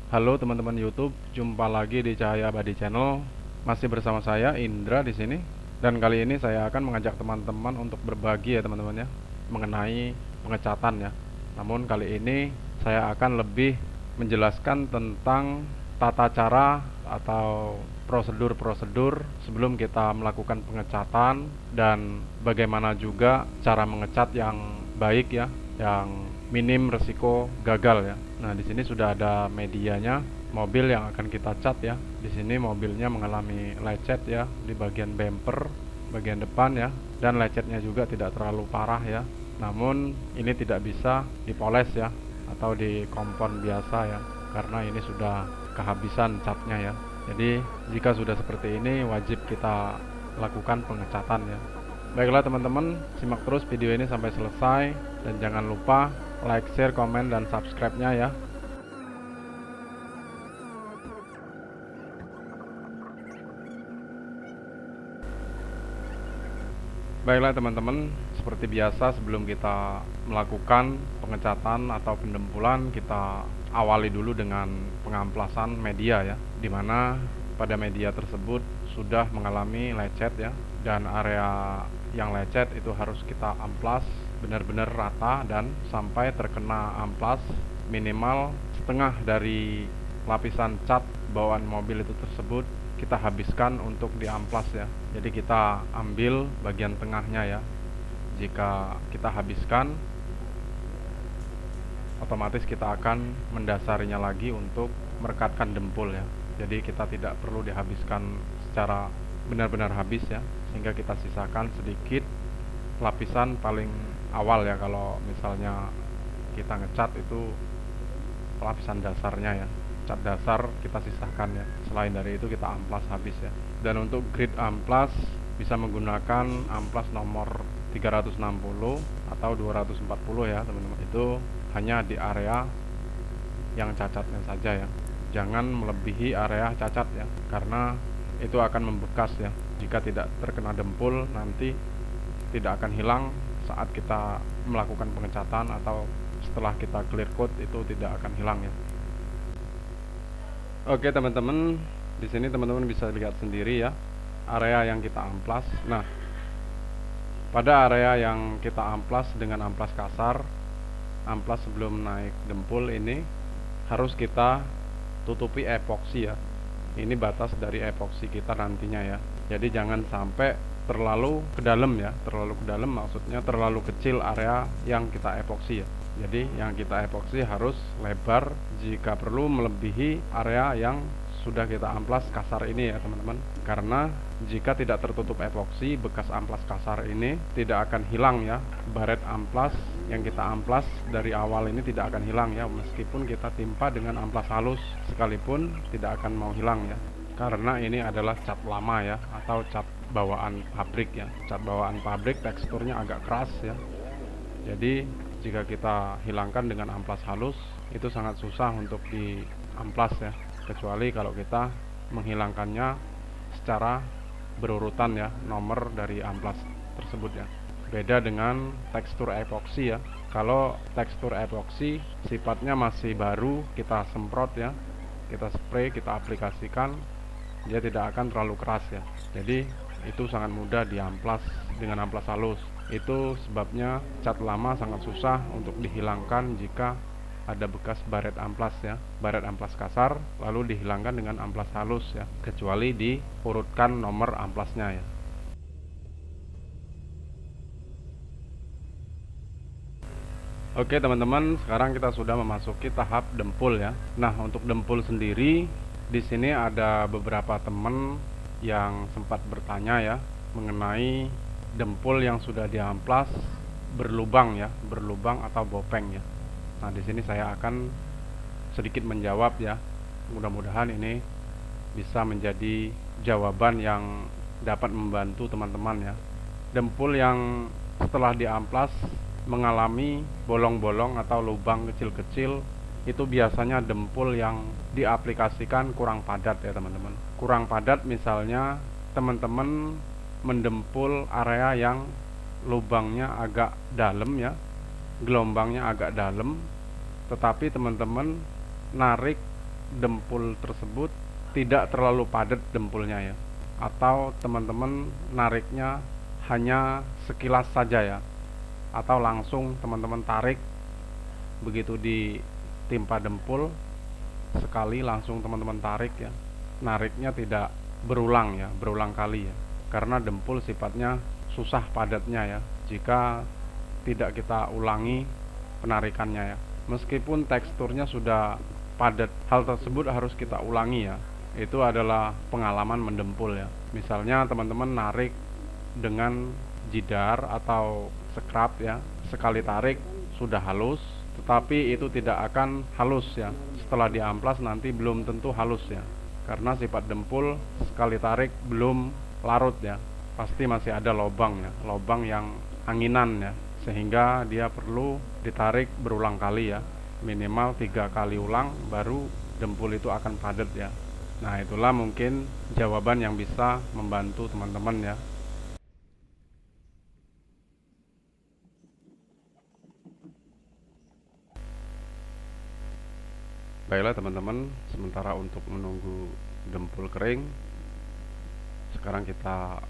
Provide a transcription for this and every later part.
Halo teman-teman YouTube, jumpa lagi di Cahaya Abadi Channel. Masih bersama saya Indra di sini. Dan kali ini saya akan mengajak teman-teman untuk berbagi ya teman-teman ya, mengenai pengecatan ya. Namun kali ini saya akan lebih menjelaskan tentang tata cara atau prosedur-prosedur sebelum kita melakukan pengecatan dan bagaimana juga cara mengecat yang baik ya, yang minim resiko gagal ya. Nah, di sini sudah ada medianya, mobil yang akan kita cat ya. Di sini mobilnya mengalami lecet ya di bagian bumper, bagian depan ya, dan lecetnya juga tidak terlalu parah ya. Namun ini tidak bisa dipoles ya atau di kompon biasa ya, karena ini sudah kehabisan catnya ya. Jadi jika sudah seperti ini wajib kita lakukan pengecatan ya. Baiklah teman-teman, simak terus video ini sampai selesai dan jangan lupa like, share, komen, dan subscribe-nya ya. Baiklah teman-teman, seperti biasa sebelum kita melakukan pengecatan atau pendempulan, kita awali dulu dengan pengamplasan media ya, dimana pada media tersebut sudah mengalami lecet ya, dan area yang lecet itu harus kita amplas benar-benar rata dan sampai terkena amplas minimal setengah dari lapisan cat bawaan mobil itu tersebut kita habiskan untuk diamplas ya. Jadi kita ambil bagian tengahnya ya. Jika kita habiskan, otomatis kita akan mendasarinya lagi untuk merekatkan dempul ya. Jadi kita tidak perlu dihabiskan secara benar-benar habis ya, sehingga kita sisakan sedikit lapisan paling awal ya. Kalau misalnya kita ngecat itu lapisan dasarnya ya, cat dasar kita sisahkan ya. Selain dari itu kita amplas habis ya. Dan untuk grid amplas bisa menggunakan amplas nomor 360 atau 240 ya teman-teman. Itu hanya di area yang cacatnya saja ya. Jangan melebihi area cacat ya, karena itu akan membekas ya. Jika tidak terkena dempul nanti tidak akan hilang saat kita melakukan pengecatan atau setelah kita clear coat, itu tidak akan hilang ya. Oke teman-teman, di sini teman-teman bisa lihat sendiri ya area yang kita amplas. Nah, pada area yang kita amplas dengan amplas kasar, amplas sebelum naik dempul ini harus kita tutupi epoksi ya. Ini batas dari epoksi kita nantinya ya. Jadi jangan sampai terlalu ke dalam ya. Terlalu ke dalam maksudnya terlalu kecil area yang kita epoksi ya. Jadi yang kita epoksi harus lebar, jika perlu melebihi area yang sudah kita amplas kasar ini ya teman-teman. Karena jika tidak tertutup epoksi, bekas amplas kasar ini tidak akan hilang ya. Baret amplas yang kita amplas dari awal ini tidak akan hilang ya, meskipun kita timpa dengan amplas halus sekalipun tidak akan mau hilang ya. Karena ini adalah cat lama ya, atau cat bawaan pabrik ya. Cat bawaan pabrik teksturnya agak keras ya. Jadi jika kita hilangkan dengan amplas halus, itu sangat susah untuk diamplas ya, kecuali kalau kita menghilangkannya secara berurutan ya, nomor dari amplas tersebut ya. Beda dengan tekstur epoksi ya. Kalau tekstur epoksi sifatnya masih baru, kita semprot ya, kita spray, kita aplikasikan, dia tidak akan terlalu keras ya. Jadi itu sangat mudah diamplas dengan amplas halus. Itu sebabnya cat lama sangat susah untuk dihilangkan jika ada bekas baret amplas ya, baret amplas kasar lalu dihilangkan dengan amplas halus ya, kecuali diurutkan nomor amplasnya ya. Oke teman-teman, sekarang kita sudah memasuki tahap dempul ya. Nah, untuk dempul sendiri di sini ada beberapa teman yang sempat bertanya ya mengenai dempul yang sudah diamplas berlubang ya, berlubang atau bopeng ya. Nah, di sini saya akan sedikit menjawab ya. Mudah-mudahan ini bisa menjadi jawaban yang dapat membantu teman-teman ya. Dempul yang setelah diamplas mengalami bolong-bolong atau lubang kecil-kecil, itu biasanya dempul yang diaplikasikan kurang padat ya teman-teman. Kurang padat misalnya teman-teman mendempul area yang lubangnya agak dalam ya, gelombangnya agak dalam, tetapi teman-teman narik dempul tersebut tidak terlalu padat dempulnya ya, atau teman-teman nariknya hanya sekilas saja ya, atau langsung teman-teman tarik begitu ditimpa dempul sekali langsung teman-teman tarik ya. Nariknya tidak berulang ya, berulang kali ya, karena dempul sifatnya susah padatnya ya jika tidak kita ulangi penarikannya ya. Meskipun teksturnya sudah padat, hal tersebut harus kita ulangi ya. Itu adalah pengalaman mendempul ya. Misalnya teman-teman narik dengan jidar atau scrap ya, sekali tarik sudah halus, tetapi itu tidak akan halus ya. Setelah diamplas nanti belum tentu halus ya, karena sifat dempul sekali tarik belum larut ya, pasti masih ada lobang ya, lobang yang anginan ya, sehingga dia perlu ditarik berulang kali ya, minimal 3 kali ulang baru dempul itu akan padat ya. Nah, itulah mungkin jawaban yang bisa membantu teman-teman ya. Baiklah teman-teman, sementara untuk menunggu dempul kering, sekarang kita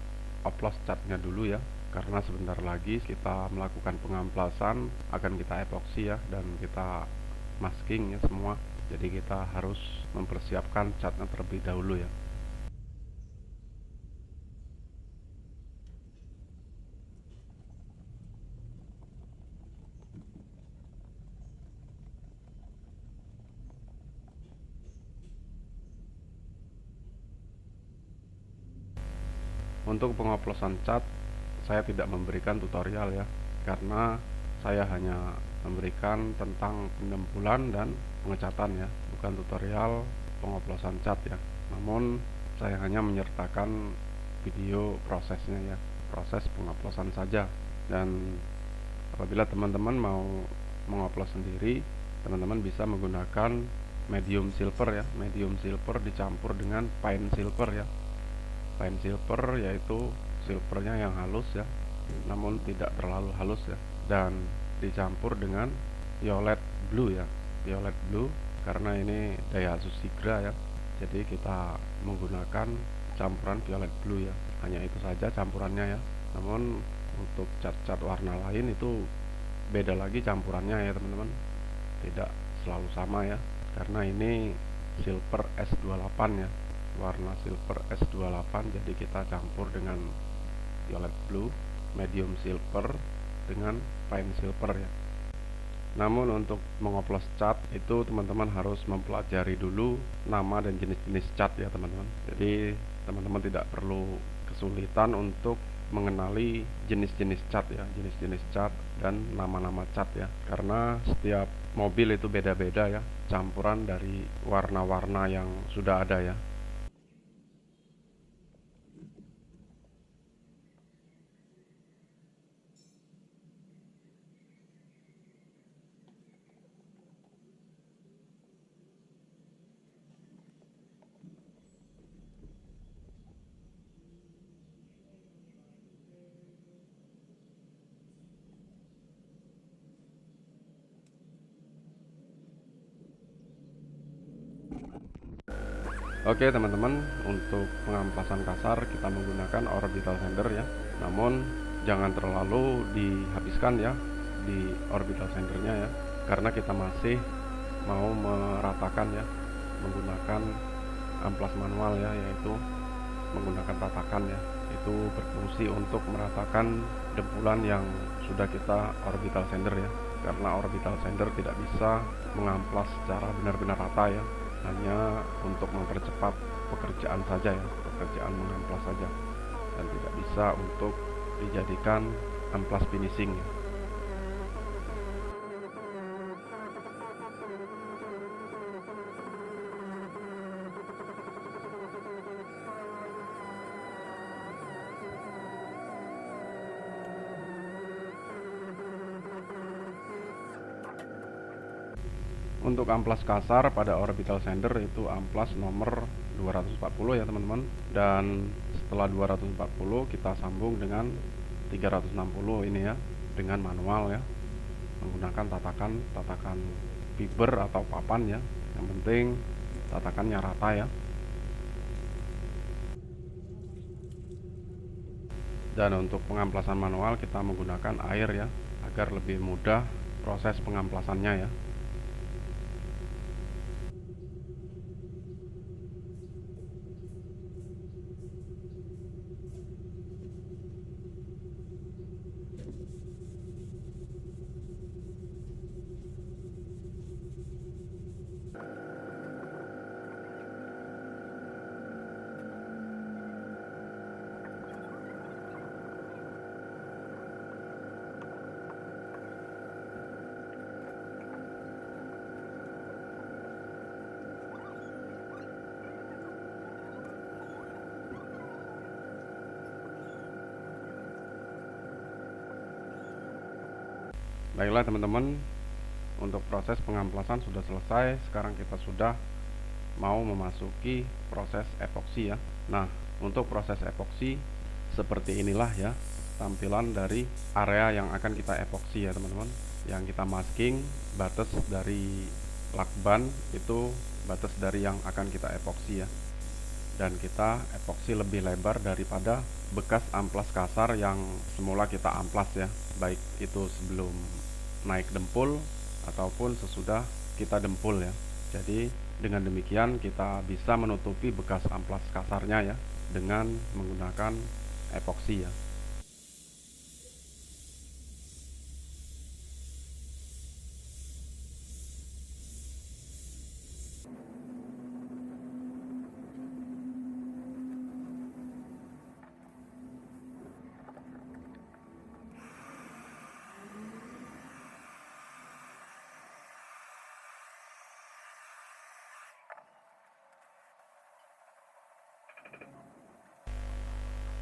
oplos catnya dulu ya, karena sebentar lagi kita melakukan pengamplasan, akan kita epoksi ya, dan kita masking ya semua. Jadi kita harus mempersiapkan catnya terlebih dahulu ya. Untuk pengoplosan cat saya tidak memberikan tutorial ya, karena saya hanya memberikan tentang pendempulan dan pengecatan ya, bukan tutorial pengoplosan cat ya. Namun saya hanya menyertakan video prosesnya ya, proses pengoplosan saja. Dan apabila teman-teman mau mengoplos sendiri, teman-teman bisa menggunakan medium silver ya, medium silver dicampur dengan fine silver ya. Fine silver yaitu silvernya yang halus ya, namun tidak terlalu halus ya, dan dicampur dengan violet blue ya, violet blue, karena ini Daihatsu Sigra ya, jadi kita menggunakan campuran violet blue ya, hanya itu saja campurannya ya. Namun untuk cat-cat warna lain itu beda lagi campurannya ya teman-teman, tidak selalu sama ya, karena ini silver S28 ya, warna silver S28, jadi kita campur dengan violet blue, medium silver dengan fine silver ya. Namun untuk mengoplos cat itu teman-teman harus mempelajari dulu nama dan jenis-jenis cat ya teman-teman. Jadi teman-teman tidak perlu kesulitan untuk mengenali jenis-jenis cat ya, jenis-jenis cat dan nama-nama cat ya, karena setiap mobil itu beda-beda ya, campuran dari warna-warna yang sudah ada ya. Oke teman-teman, untuk pengamplasan kasar kita menggunakan orbital sander ya. Namun jangan terlalu dihabiskan ya di orbital sandernya ya, karena kita masih mau meratakan ya, menggunakan amplas manual ya, yaitu menggunakan tatakan ya. Itu berfungsi untuk meratakan dempulan yang sudah kita orbital sander ya, karena orbital sander tidak bisa mengamplas secara benar-benar rata ya, hanya untuk mempercepat pekerjaan saja ya, pekerjaan mengamplas saja, dan tidak bisa untuk dijadikan amplas finishing ya. Untuk amplas kasar pada orbital sander itu amplas nomor 240 ya teman-teman, dan setelah 240 kita sambung dengan 360 ini ya, dengan manual ya, menggunakan tatakan fiber atau papan ya. Yang penting tatakannya rata ya. Dan untuk pengamplasan manual kita menggunakan air ya, agar lebih mudah proses pengamplasannya ya. Baiklah teman-teman, untuk proses pengamplasan sudah selesai. Sekarang kita sudah mau memasuki proses epoksi ya. Nah, untuk proses epoksi seperti inilah ya tampilan dari area yang akan kita epoksi ya teman-teman. Yang kita masking, batas dari lakban itu batas dari yang akan kita epoksi ya. Dan kita epoksi lebih lebar daripada bekas amplas kasar yang semula kita amplas ya, baik itu sebelum naik dempul ataupun sesudah kita dempul ya. Jadi dengan demikian kita bisa menutupi bekas amplas kasarnya ya dengan menggunakan epoksi ya.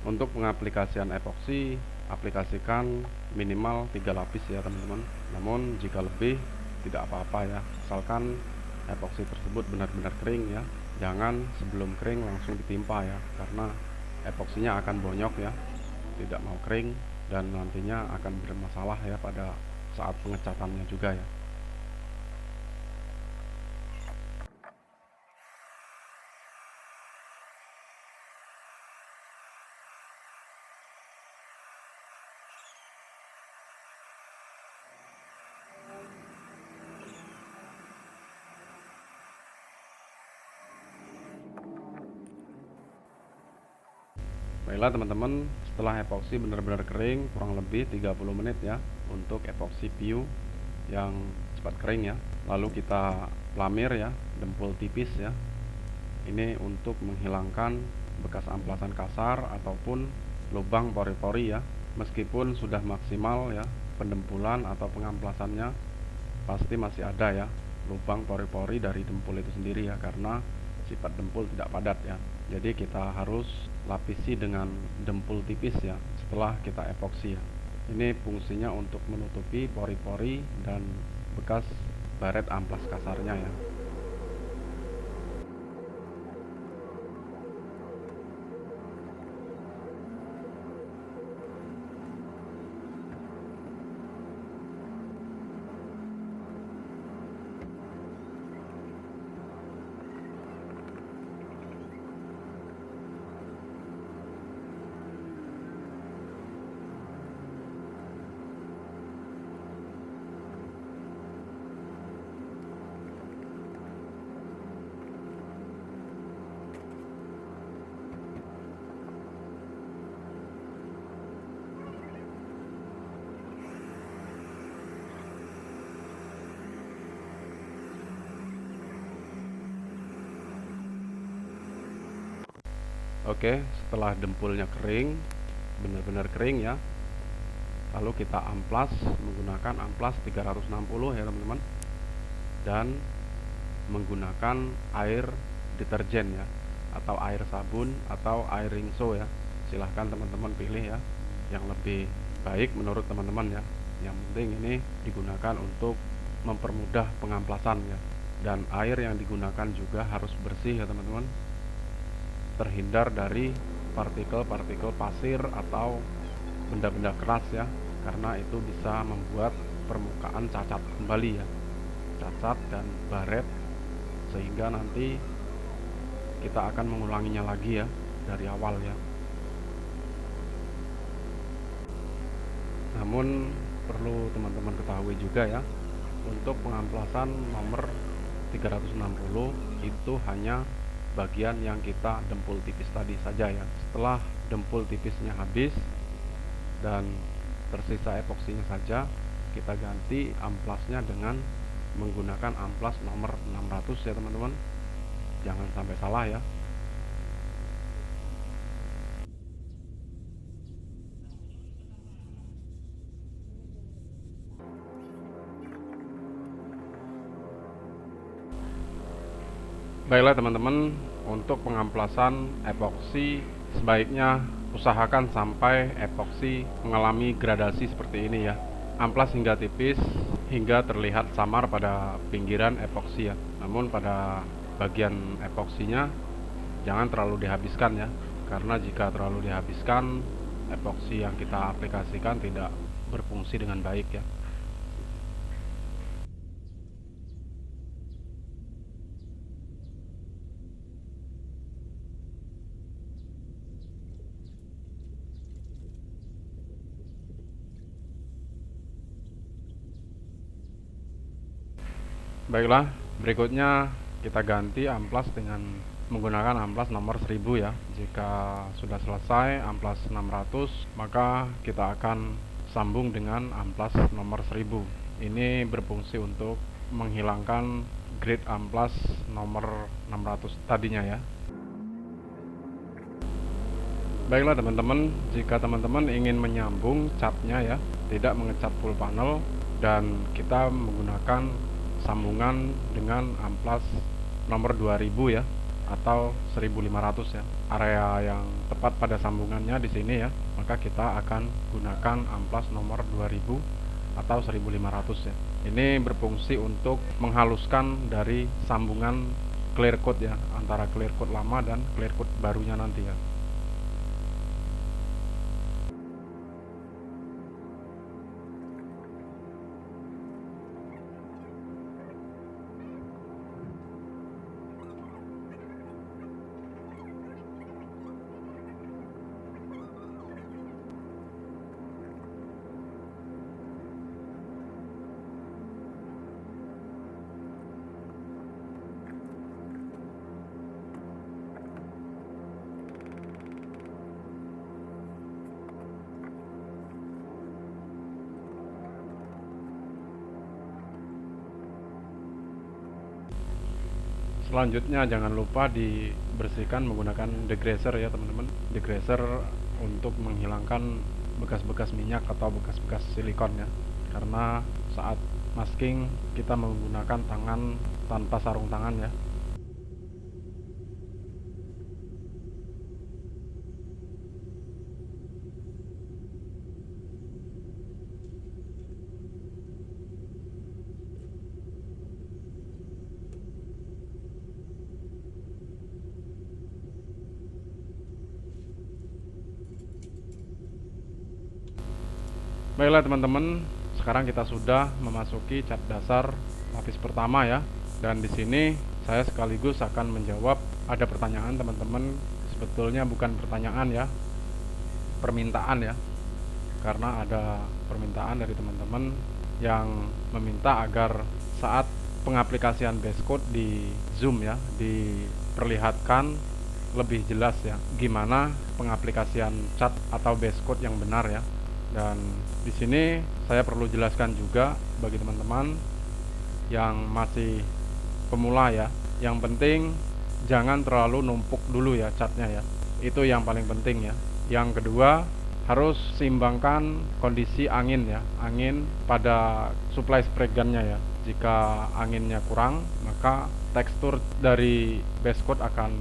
Untuk pengaplikasian epoksi, aplikasikan minimal 3 lapis ya teman-teman. Namun jika lebih tidak apa-apa ya, asalkan epoksi tersebut benar-benar kering ya. Jangan sebelum kering langsung ditimpa ya, karena epoksinya akan bonyok ya, tidak mau kering dan nantinya akan bermasalah ya pada saat pengecatannya juga ya. Baiklah teman-teman, setelah epoksi benar-benar kering kurang lebih 30 menit ya untuk epoksi PU yang cepat kering ya. Lalu kita lamir ya, dempul tipis ya. Ini untuk menghilangkan bekas amplasan kasar ataupun lubang pori-pori ya. Meskipun sudah maksimal ya pendempulan atau pengamplasannya, pasti masih ada ya lubang pori-pori dari dempul itu sendiri ya, karena sifat dempul tidak padat ya. Jadi kita harus lapisi dengan dempul tipis ya setelah kita epoksi ya. Ini fungsinya untuk menutupi pori-pori dan bekas baret amplas kasarnya ya. Oke, setelah dempulnya kering, benar-benar kering ya, lalu kita amplas menggunakan amplas 360 ya teman-teman, dan menggunakan air deterjen ya, atau air sabun atau air rinso ya. Silahkan teman-teman pilih ya yang lebih baik menurut teman-teman ya. Yang penting ini digunakan untuk mempermudah pengamplasan ya. Dan air yang digunakan juga harus bersih ya teman-teman, terhindar dari partikel-partikel pasir atau benda-benda keras ya, karena itu bisa membuat permukaan cacat kembali ya, cacat dan baret, sehingga nanti kita akan mengulanginya lagi ya dari awal ya. Namun perlu teman-teman ketahui juga ya, untuk pengamplasan nomor 360 itu hanya bagian yang kita dempul tipis tadi saja ya. Setelah dempul tipisnya habis dan tersisa epoksinya saja, kita ganti amplasnya dengan menggunakan amplas nomor 600 ya teman-teman. Jangan sampai salah ya. Baiklah teman-teman, untuk pengamplasan epoksi sebaiknya usahakan sampai epoksi mengalami gradasi seperti ini ya. Amplas hingga tipis hingga terlihat samar pada pinggiran epoksi ya. Namun pada bagian epoksinya jangan terlalu dihabiskan ya. Karena jika terlalu dihabiskan, epoksi yang kita aplikasikan tidak berfungsi dengan baik ya. Baiklah, berikutnya kita ganti amplas dengan menggunakan amplas nomor 1000 ya. Jika sudah selesai amplas 600, maka kita akan sambung dengan amplas nomor 1000. Ini berfungsi untuk menghilangkan grid amplas nomor 600 tadinya ya. Baiklah teman-teman, jika teman-teman ingin menyambung catnya ya, tidak mengecat full panel, dan kita menggunakan sambungan dengan amplas nomor 2000 ya, atau 1500 ya. Area yang tepat pada sambungannya di sini ya, maka kita akan gunakan amplas nomor 2000 atau 1500 ya. Ini berfungsi untuk menghaluskan dari sambungan clear coat ya, antara clear coat lama dan clear coat barunya nanti ya. Selanjutnya jangan lupa dibersihkan menggunakan degreaser ya teman-teman. Degreaser untuk menghilangkan bekas-bekas minyak atau bekas-bekas silikon ya. Karena saat masking kita menggunakan tangan tanpa sarung tangan ya. Baiklah teman-teman, sekarang kita sudah memasuki cat dasar lapis pertama ya. Dan di sini saya sekaligus akan menjawab ada pertanyaan teman-teman, sebetulnya bukan pertanyaan ya, permintaan ya. Karena ada permintaan dari teman-teman yang meminta agar saat pengaplikasian base coat di zoom ya, diperlihatkan lebih jelas ya, gimana pengaplikasian cat atau base coat yang benar ya. Dan di sini saya perlu jelaskan juga bagi teman-teman yang masih pemula ya. Yang penting jangan terlalu numpuk dulu ya catnya ya. Itu yang paling penting ya. Yang kedua, harus seimbangkan kondisi angin ya. Angin pada supply spray gunnya ya. Jika anginnya kurang, maka tekstur dari base coat akan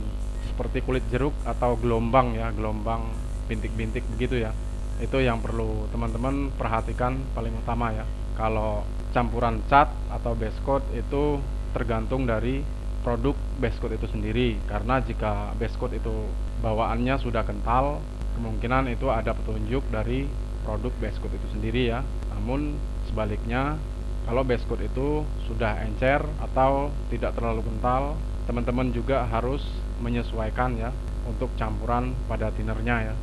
seperti kulit jeruk atau gelombang ya, gelombang bintik-bintik begitu ya. Itu yang perlu teman-teman perhatikan paling utama ya. Kalau campuran cat atau base coat itu tergantung dari produk base coat itu sendiri. Karena jika base coat itu bawaannya sudah kental, kemungkinan itu ada petunjuk dari produk base coat itu sendiri ya. Namun sebaliknya, kalau base coat itu sudah encer atau tidak terlalu kental, teman-teman juga harus menyesuaikan ya untuk campuran pada thinnernya ya.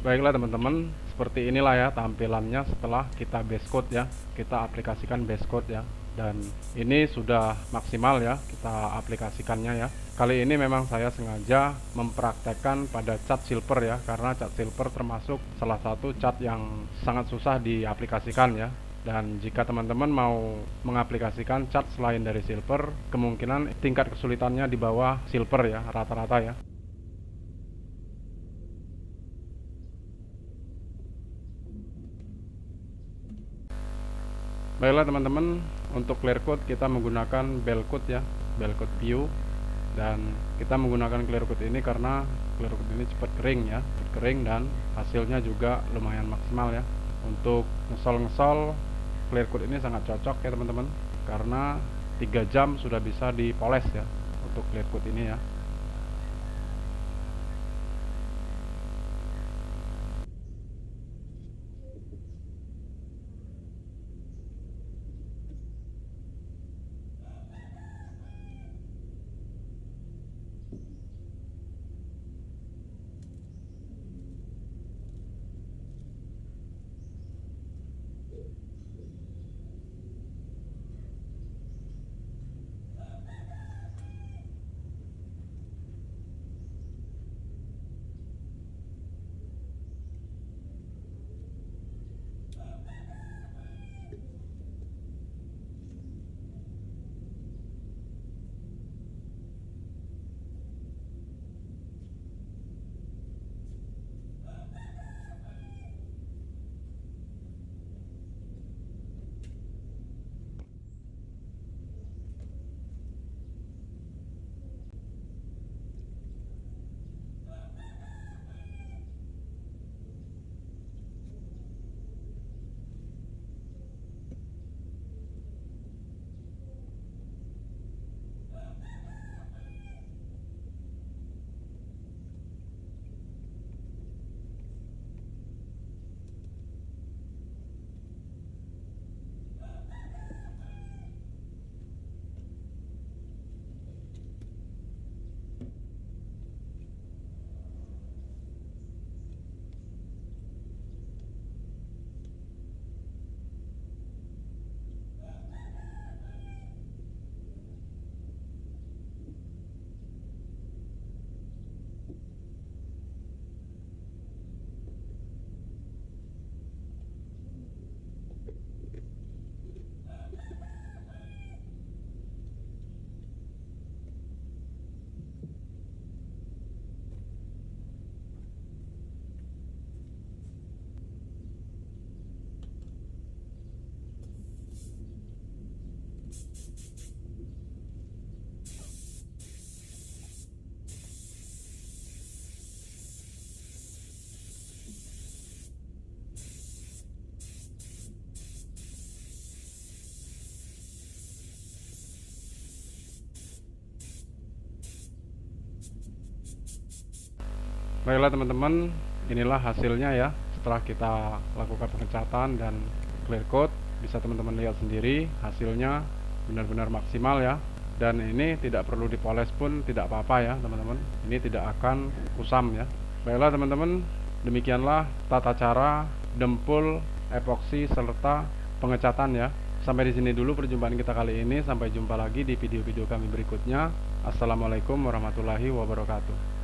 Baiklah teman-teman, seperti inilah ya tampilannya setelah kita base code ya, kita aplikasikan base code ya. Dan ini sudah maksimal ya kita aplikasikannya ya. Kali ini memang saya sengaja mempraktekkan pada cat silver ya, karena cat silver termasuk salah satu cat yang sangat susah diaplikasikan ya. Dan jika teman-teman mau mengaplikasikan cat selain dari silver, kemungkinan tingkat kesulitannya di bawah silver ya, rata-rata ya. Baiklah teman-teman, untuk clear code kita menggunakan bell code ya, bell code view. Dan kita menggunakan clear code ini karena clear code ini cepat kering ya, cepat kering dan hasilnya juga lumayan maksimal ya. Untuk ngesol clear code ini sangat cocok ya teman-teman, karena 3 jam sudah bisa dipoles ya untuk clear code ini ya. Baiklah teman-teman, inilah hasilnya ya setelah kita lakukan pengecatan dan clear code. bisa teman-teman lihat sendiri hasilnya benar-benar maksimal ya. Dan ini tidak perlu dipoles pun tidak apa-apa ya teman-teman, ini tidak akan kusam ya. Baiklah teman-teman, demikianlah tata cara dempul, epoksi, serta pengecatan ya. Sampai di sini dulu perjumpaan kita kali ini, sampai jumpa lagi di video-video kami berikutnya. Assalamualaikum warahmatullahi wabarakatuh.